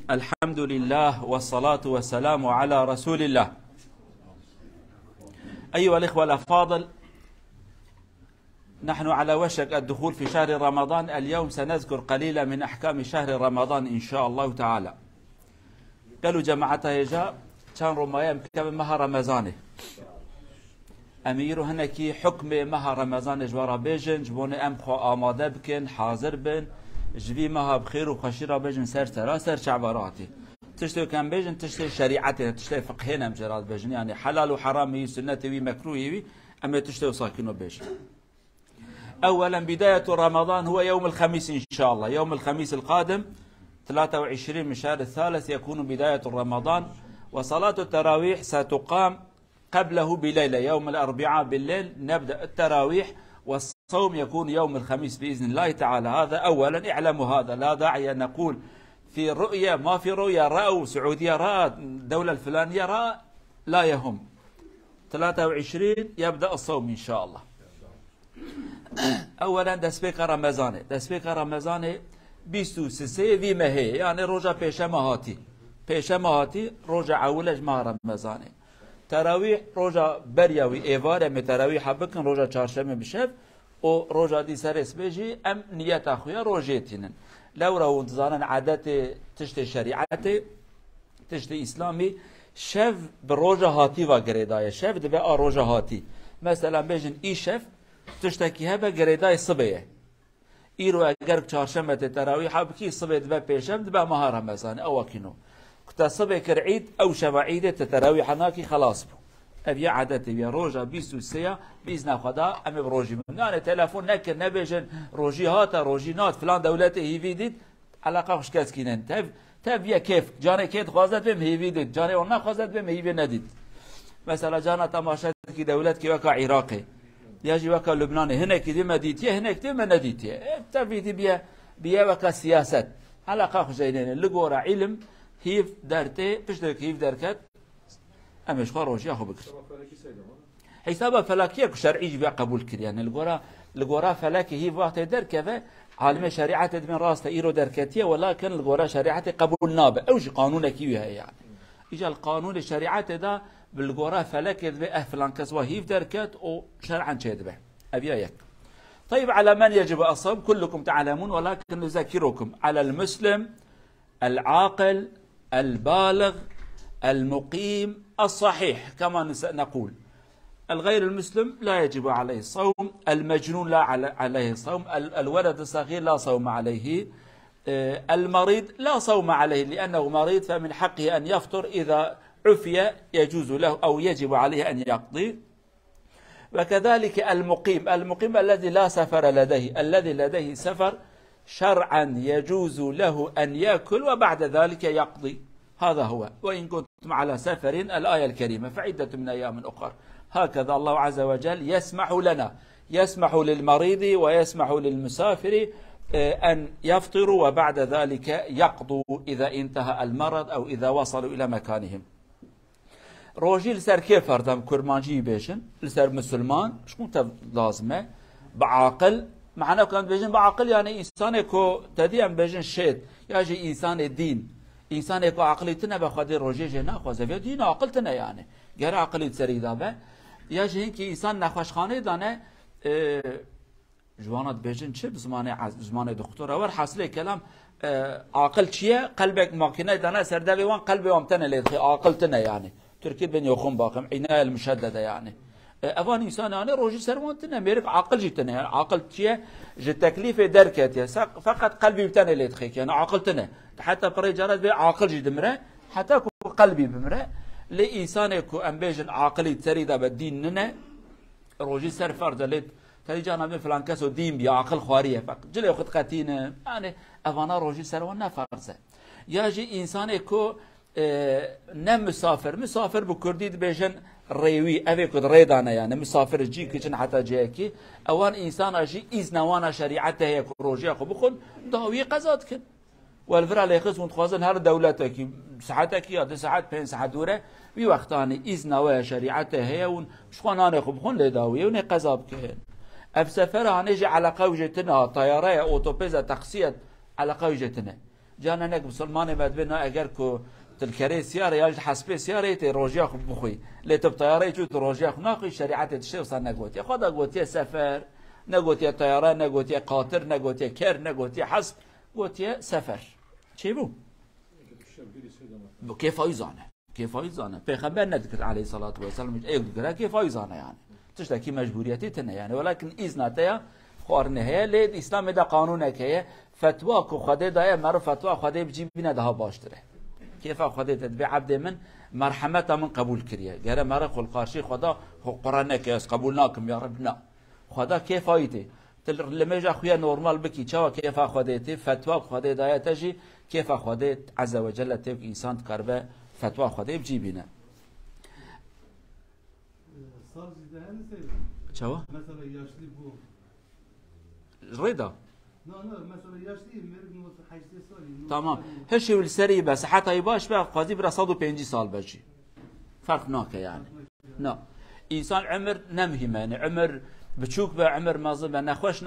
الحمد لله والصلاة والسلام على رسول الله. أيها الإخوة الأفاضل، نحن على وشك الدخول في شهر رمضان. اليوم سنذكر قليلا من أحكام شهر رمضان إن شاء الله تعالى. قالوا جماعتها جاء كان رمايا مكتب مها رمضانه أميرو هنكي حكم مها رمضان جوارا بيجن جبون أمخو آماده بكن حاضر بن جبي مها بخير وخشيرا بيجن سر سر شعباراتي تشتي كان بيجن تشتي شريعتي تشتي فقهنا مجرد بيجن يعني حلال وحرام سنة ومكروه أما تشتي وساكنو بيجن. أولا بداية رمضان هو يوم الخميس إن شاء الله، يوم الخميس القادم 23 من شهر الثالث يكون بداية رمضان، وصلاة التراويح ستقام قبله بليلة. يوم الأربعاء بالليل نبدأ التراويح، والصوم يكون يوم الخميس بإذن الله تعالى. هذا أولا اعلموا هذا، لا داعي أن نقول في رؤية ما في رؤية، رأوا سعودية رأى الدولة الفلانية رأى، لا يهم. 23 يبدأ الصوم إن شاء الله. اولا دسبيك رمضان 23 في مهي يعني روجا بيشا مهاتي روجا اولج ماه رمضان. تراويح روجا برياوي ايفار ام تراويح بكن روجا چهارشنبه بشب و روجا دي سرس بيجي ام نيت اخويا روجيتين لو رو انتظارا عادات تشتي شريعتي تشتي اسلامي شف بروجا هاتي و گريداي شف دبي روجا هاتي مثلا بيجن اي شف تشتكي هبه گريداي صبيه ايرو اگر چهارشنبه تراويح بكي صبيه دبا بيشم دبا ماه رمضان او كينو كتا صبيه كرعيد او شبعيده تراويح هناكي خلاص بو ابي عادتي يا روجا 23 باذن خدا ام بروجي من انا تليفون نكر نبيجن روجي هاتا روجي نات فلان دولته هي فيديت علاقه خوش كاسكينن تب يا كيف جاني كيد خوازت بهم هي فيديت جاني ونا خوازت بهم هي نديت مثلا جانا تماشات كي دولت كي وكا عراقي يجي وكا لبناني هنا كده ما ديتيه هنا كده ما نديتيه تفيدي بيا وكا سياسات علاقه خجينين اللي جورا علم هيف دارتي بشترك هيف دركت امش خروج ياخو بكر حسابه فلكيه شرعي جي قبول كر يعني الجورا فلكي هيف وقت دركه عالم شريعه من راسته ايرو دركتيه ولكن الجورا شريعه قبول نابه اوج قانون كيوها يعني اجى القانون الشريعه ده بالجورا فلك ذبه فلان كسوا هيف دركت او شرعا شيدبه ابياك. طيب على من يجب الصوم؟ كلكم تعلمون ولكن نذكركم على المسلم العاقل البالغ المقيم الصحيح كما نقول. الغير المسلم لا يجب عليه الصوم، المجنون لا عليه الصوم، الولد الصغير لا صوم عليه، المريض لا صوم عليه لأنه مريض فمن حقه أن يفطر إذا عفية يجوز له أو يجب عليه أن يقضي. وكذلك المقيم الذي لا سفر لديه، الذي لديه سفر شرعا يجوز له أن يأكل وبعد ذلك يقضي، هذا هو. وإن كنتم على سفر الآية الكريمة فعدة من أيام أخرى. هكذا الله عز وجل يسمح لنا، يسمح للمريض ويسمح للمسافر أن يفطروا وبعد ذلك يقضوا إذا انتهى المرض أو إذا وصلوا إلى مكانهم. روجي لسر كيف فردم كرمانجي بيجن لسر مسلمان شكون لازمه بعاقل معنا كان بيجن بعاقل يعني انسان كو تديم بيجن شيد يجي انسان الدين انسان كو عقليتنا بخاطر روجي جنا خوازه دين عقلتنا يعني غير عقليت سريدا به يجي هيك انسان نخوشخانه دانه جوانات بيجن چه زمان دكتور ور حاصله كلام عاقل چيه قلبك ماكينه دانه سردبي وان قلبي وامتنه لي عاقلتنا يعني تركي بن يخون باقم عناية المشددة يعني أفان إنسان يعني روجي سروانتنا ميرك عقل جتنا يعني عقل شيء جت تكليف دركت فقط قلبي بتنا اللي تخيك يعني عقلتنا حتى بري جرد بي عقل جد مرة حتى قلبي بمرة لإنسان كو أمبيجن عقلي تريدا بديننا روجي سر فرد اللي تريجانا من فلان كسو دين بي عقل خواريه فقط جل ياخذ قتينه يعني أفانا روجي سروان فرزه يجي إنسان كو نم مسافر بكردي بيجن ريوي افي كد ريدانا يعني مسافر جي كيجن حتى جاكي اوان انسان اجي اذن وانا شريعته هي روجي خو بخون داوي قزات كن والفرا ليخص متخازن هر دولتك ساعتك يا ساعات 5 ساعات دوره بي وقتاني اذن وا شريعته هي ون شخوانانه خو بخون لداوي ون قزاب كن اف سفر هنجي على قوجتنا طياره اوتوبيزا تقسيت على قوجتنا جانا نك مسلمان بعد بنا اگر کو تلكري سياره يا حسب سياره تي روجيا خو بخوي لي تب طياره جو روجيا خو ناقي شريعه تشي وصل نقوت يا خدا قوتي سفر نقوت يا طياره نقوت يا قاطر نقوت يا كر نقوت يا حسب قوت يا سفر چی بو كيف ايزانه كيف ايزانه پیغمبر نذكر عليه الصلاه والسلام يقدر كيف ايزانه يعني تشتكي مجبوريتي تنه يعني ولكن اذنته خورنه هي لي الاسلام ده قانونه که فتوا کو خدا ده مر فتوا خدا بجيب بنا ده باشتره كيف خدا تتبع عبد من مرحمه من قبول كريه غير مر خل قارشي خدا قرانه كيس قبولناكم يا ربنا خدا كيف ايته لما اجى اخويا نورمال بكي تشوا كيف خديتي فتوا خدي دايه تجي كيف خديت عز وجل تبقى انسان تقربه فتوا خدي بجيبنا صار زيدان تشوا مثلا ياشلي بو رضا لا مثلا ياشلي مرد 8 سال تمام هشي والسري بس حتى يباش بقى قاضي برا 150 سال بجي فرق ناك يعني لا انسان عمر نمهم يعني عمر بچوك به عمر مازن به نخوش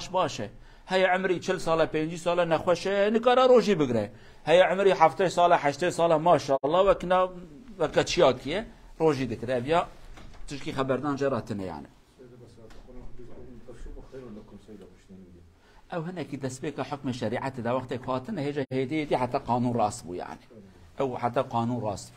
باشه هي عمري 40 ساله 50 ساله نخوش نکاره روزی بگیره هي عمري 7 ساله 8 ساله ماشاءالله وكنا وكتشياكيه روزی دکره بیا تشکی خبردان جراتنه يعني او هنا كي تسبيك حكم الشريعه ده وقت كاتنه هي حتى قانون راسبو يعني او حتى قانون راسبو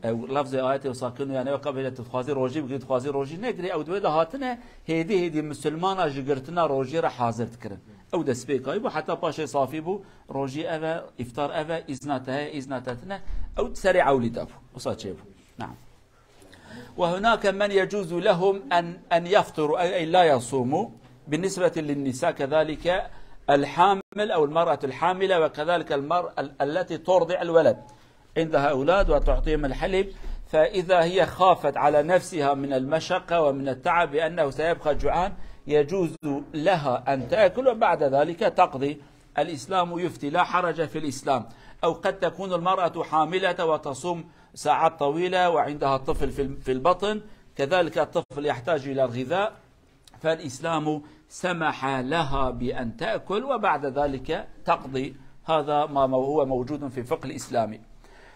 او لفظ آيات وساكن يعني وقبل تخازي روجي بقيت تخازي روجي نقري او دوده هاتنه هيدي مسلمان اجرتنا روجي را حاضر تكرن او دسبيكاي بو حتى باشي صافي بو روجي اوا افطار اوا اذناتنا او سريع ولد وصاتشيبو نعم. وهناك من يجوز لهم ان يفطروا اي لا يصوموا بالنسبه للنساء كذلك الحامل او المراه الحامله وكذلك المراه التي ترضع الولد عندها أولاد وتعطيهم الحليب فإذا هي خافت على نفسها من المشقة ومن التعب بأنه سيبقى جوعان يجوز لها أن تأكل وبعد ذلك تقضي. الإسلام يفتي لا حرج في الإسلام. أو قد تكون المرأة حاملة وتصوم ساعات طويلة وعندها طفل في البطن كذلك الطفل يحتاج إلى الغذاء فالإسلام سمح لها بأن تأكل وبعد ذلك تقضي. هذا ما هو موجود في الفقه الإسلامي.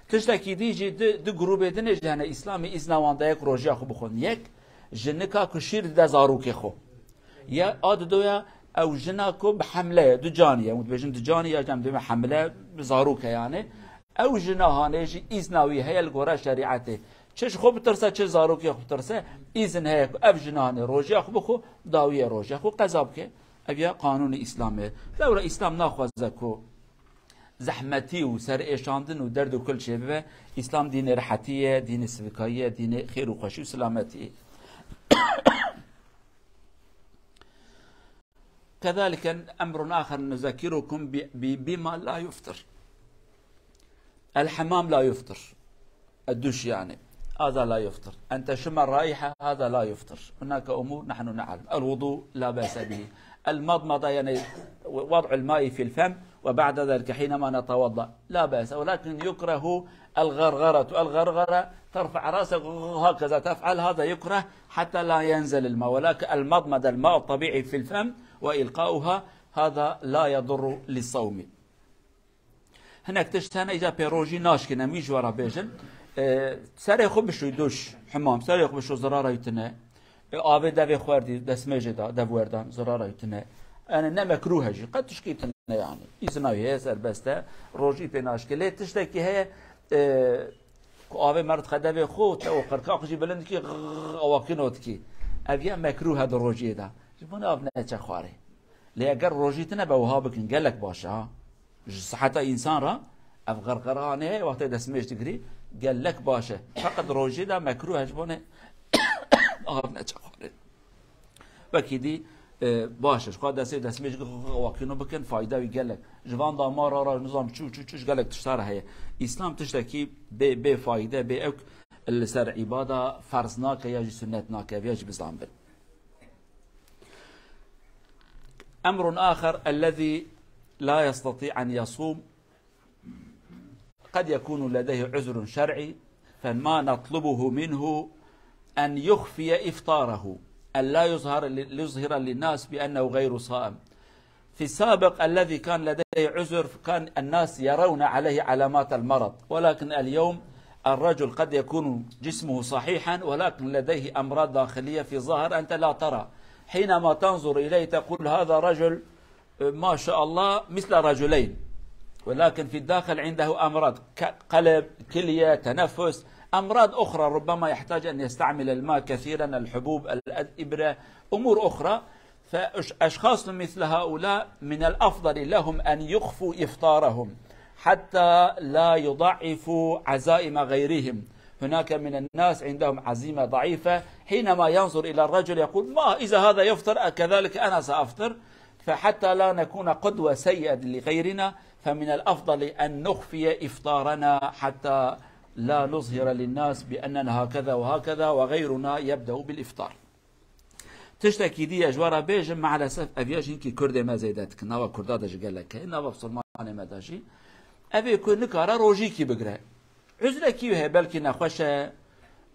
تشتكي ديجي دو جروبه دنه جهنه اسلامي اذن وانده یک روجه خو بخون یک جنکا کشیر ده زاروک خو یا اد دویا او جناکو بحمله دو جانيه متبجن دو جانيه جام دو حمله بزاروك يعني او جناهانه جي اذناوي هي الغوره شريعته چش خو بترسه چه زاروک خو بترسه اذن هي اف جنانه روجه خو بخو داويه روجه خو قذاب که ابیا قانون اسلامه دوله اسلام ناخوازه کو زحمتي وسر ايشاندن ودرد وكل شيء به اسلام دين راحتيه دين سبكايه دين خير وخشوع وسلامتي. كذلك امر اخر نذكركم بما لا يفطر. الحمام لا يفطر الدش يعني هذا لا يفطر. ان تشم الرائحه هذا لا يفطر. هناك امور نحن نعلم. الوضوء لا باس به. المضمضه يعني وضع الماء في الفم وبعد ذلك حينما نتوضأ لا بأس ولكن يكره الغرغرة ترفع رأسك هكذا تفعل هذا يكره حتى لا ينزل الماء ولكن المضمضة الماء الطبيعي في الفم وإلقاؤها هذا لا يضر للصوم. هناك تشتهن إذا بيروجي ناشكنا ميش ورا بيجن سري خو بشو دوش حمام سري خو بشو زرارة يتنه آبه دفي خوردي دسميجي دف وردان زرارة يتنه أنا نمكروه جي قد تشكيتنا يعني إذناوي هي سربسته روجي بناشكله تشتكي هي آبه مرد خدمه خود و قرقاق جي بلند كي أواكينوت كي أبيا مكروه هذا روجي ده جبون أبناء تخواري لأجر روجي تنبه وهابك نقلك باشا ها صحة إنسان را أفغرقرانه وقت دسميش تقري قلك باشا فقط روجي ده مكروه جبونه أبناء تخواري وكيدي باشش قاد دسميش واقعينو بكن فايده ويقلك جوان دامار را نظام چوش قالك تشتار هي اسلام تشتكي به فايده به السر عباده فرضناك يا سنتناك يا بزام بن. امر اخر الذي لا يستطيع ان يصوم قد يكون لديه عذر شرعي فما نطلبه منه ان يخفي افطاره أن لا يظهر للناس بأنه غير صائم في السابق الذي كان لديه عذر كان الناس يرون عليه علامات المرض، ولكن اليوم الرجل قد يكون جسمه صحيحا ولكن لديه أمراض داخلية في ظاهر أنت لا ترى. حينما تنظر إليه تقول هذا رجل ما شاء الله مثل رجلين، ولكن في الداخل عنده أمراض قلب، كلية، تنفس، أمراض أخرى ربما يحتاج أن يستعمل الماء كثيرا، الحبوب، الإبرة، أمور أخرى. فأشخاص مثل هؤلاء من الأفضل لهم أن يخفوا إفطارهم حتى لا يضعفوا عزائم غيرهم. هناك من الناس عندهم عزيمة ضعيفة، حينما ينظر إلى الرجل يقول ما إذا هذا يفطر كذلك أنا سأفطر. فحتى لا نكون قدوة سيئة لغيرنا فمن الأفضل أن نخفي إفطارنا حتى لا نظهر للناس بأننا هكذا وهكذا وغيرنا يبدأ بالإفطار. تشتكي دي أجوارا بيجم مع الأسف أبياش إنكي كردي ما زيدتك نوا كردادش قال لك نوا بسلمان ما داشي أبي يكون نكارا روجي كي بقرأ عزلة كي هي بلكي نخوشة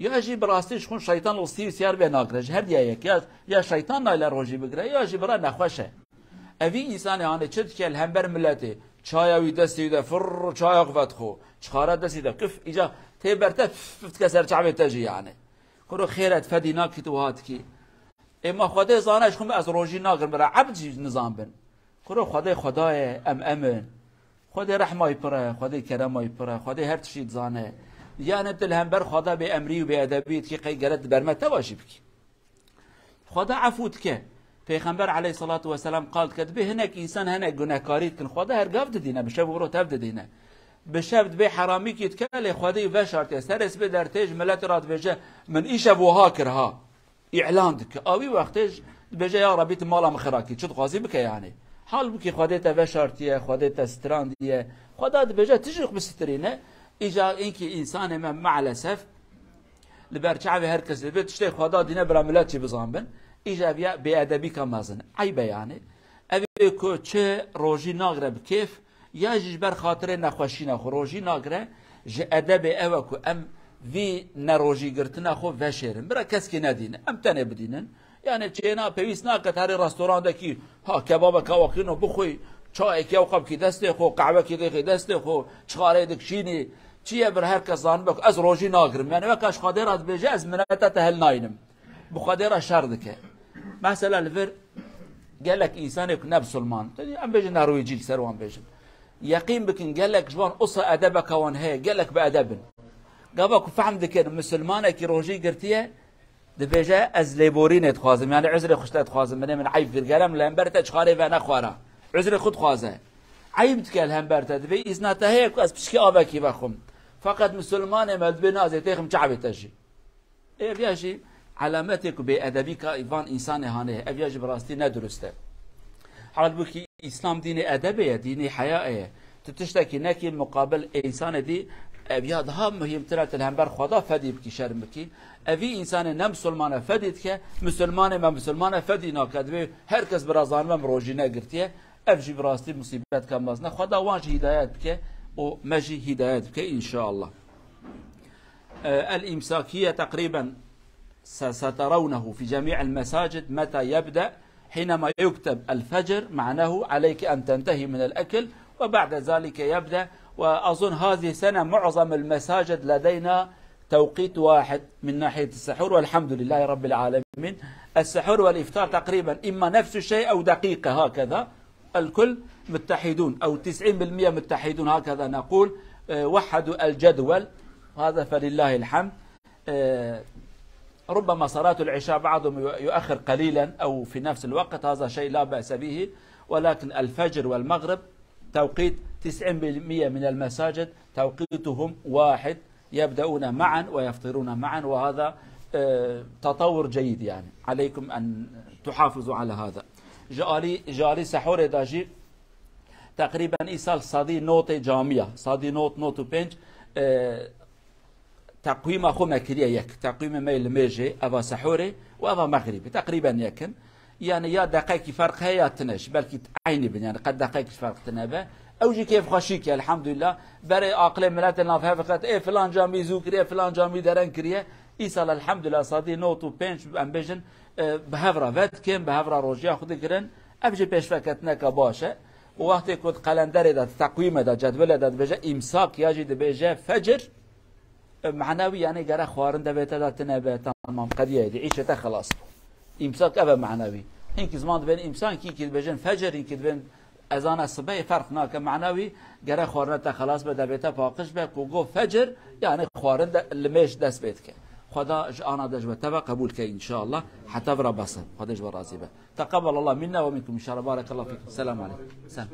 ياجي براستيش خون شيطان وصيب سيار بين ناقرج هر ديايك يا شيطان نايل روجي بقرأ ياجي برا نخوشة أبي إنسان يعني تشد كي الهمبر ملتي چایا وی دستی ده فر چایا قفت خو چخارا دستی ده کف ایجا تیبرته فت کسر چعبه تجی یعنی کرو خیرت فدی ناکی تو هات کی اما خدا زانش خم از روجی ناگر برا عبد نظام بن کرو خدای امن خدا رحمای پره خدا کرمای پره خدا هر چیز زانه یعنی تل هم بر خدا به امری و به ادبیت کی قی گرت برمته باشی بکی خدا عفوت که پیغمبر علیه الصلاة والسلام قال كتبه هناك إنسان هناك جناكاريت كن خدا هرقاف دينا بشاب ورو تبد دينا بشاب دبي حرامي كي يتكالي خدا يفشرت سرس بدرتج ملات رات بجا من إيش أبو هاكرها إعلان دك أوي وقتج بجا يا ربي مالا مخراكي شو تقاضي بك يعني حال بكي خدا تفشرتيه خدا تسترانديه خدا بجا تجرق بسترينه إجا إنكي إنسان مع الأسف لبرشعبي هركز البيت تشتي خدا دينا برا ملاتي بزامبن إيجابية بأدبي كمازن عيبة يعني أبي كو چه روجي ناغره بكيف يا جبر خاطر نخوشينا خو روجي ناغره ج أدب أوكو أم في نروجي قرتنا خو فشيرن برا كسكي ندين أم تاني بدينن يعني چينا بيويس ناقت هاري رستوران دكي ها كبابا كواكينو بخوي چای کی اوقاب کی دسته خو قهوه کی دغه دسته خو چخاره دکشینی چیه بر هر کس زان بک از روجی ناگرم یعنی وکاش خادر از بجه از منته تهل ناینم بخادر شردکه مثلا الفر قال لك انسان يكون بسلمان تدي ام بيجي نرويجي سروان بيجي يقين بكن قال لك جوان قصه ادبك وان هي قال لك بادب قابك فهم ذكر مسلمانه كي روجي قرتيه دبيجا از ليبورين تخازم يعني عذر خشت تخازم من عيب في الكلام لامبرت خاري وانا خوارا عذر خود خوازه عيب تكل همبرت دبي اذنته هيك از بشكي ابكي بخم فقط مسلمان مد بنازي تخم شعب تجي ايه بيجي علامتك بأدبك إيفان إنسان هانه أبيج براستي ندرسته حال بكي إسلام ديني أدبية ديني حياء تتشتكي نكي مقابل إنسان دي أبياد هم مهم تلات الهمبر خدا فدي بكي شرم بكي أبي إنسان نمسلمان فديتك مسلمان ما مسلمان فدي ناكدبي هركز برازان ما مروجينا قرتيه أبجي براستي مصيبات كمازنا خدا واجه هدايات بك ومجي هدايات بك إن شاء الله. الإمساكية تقريبا سترونه في جميع المساجد متى يبدأ حينما يكتب الفجر معناه عليك أن تنتهي من الأكل وبعد ذلك يبدأ. وأظن هذه السنة معظم المساجد لدينا توقيت واحد من ناحية السحور والحمد لله رب العالمين. السحور والإفطار تقريبا إما نفس الشيء أو دقيقة هكذا الكل متحدون أو 90% متحدون هكذا نقول. وحدوا الجدول هذا فلله الحمد. ربما صلاة العشاء بعضهم يؤخر قليلا أو في نفس الوقت هذا شيء لا بأس به ولكن الفجر والمغرب توقيت 90% من المساجد توقيتهم واحد يبدأون معا ويفطرون معا وهذا تطور جيد يعني عليكم أن تحافظوا على هذا. جالي سحور داجي تقريبا إيصال صادي نوت جامعة صادي نوت بنج تقويم أخو مكرية يك تقويم ميل ميجي أبا سحوري وأبا مغربي تقريبا يكن يعني يا دقائق فرق هي تنش بلكي عيني بن يعني قد دقائق فرق تنبه أوجي كيف خشيك الحمد لله بري عقل ملات النافها فقط إيه فلان جامي زوكريه فلان جامي درن كريه إيصال الحمد لله صادي نوتو بينش أمبيجن بهفرا فات كم بهفرا روجيا خد كرن ابجي پیش فکت نکه باشه و وقتی که قلندر داد تقویم داد جدول داد بجه امساک یا جد بجه فجر معنوي يعني جرى خوارن دبيت دات نبات تمام قضيه دي عيشته خلاص امساك ابا معنوي هيك زمان بين امسان كي بجن فجر كي بين اذان الصبح فرق ناك معنوي جرى خوارن خلاص بده بيته فاقش به كوغو فجر يعني خوارن المش دس بيتك خدا انا دجبه تبع قبول كي ان شاء الله حتى برا بصر خدا جبر راضي به تقبل الله منا ومنكم ان شاء الله بارك الله فيكم السلام عليكم سلام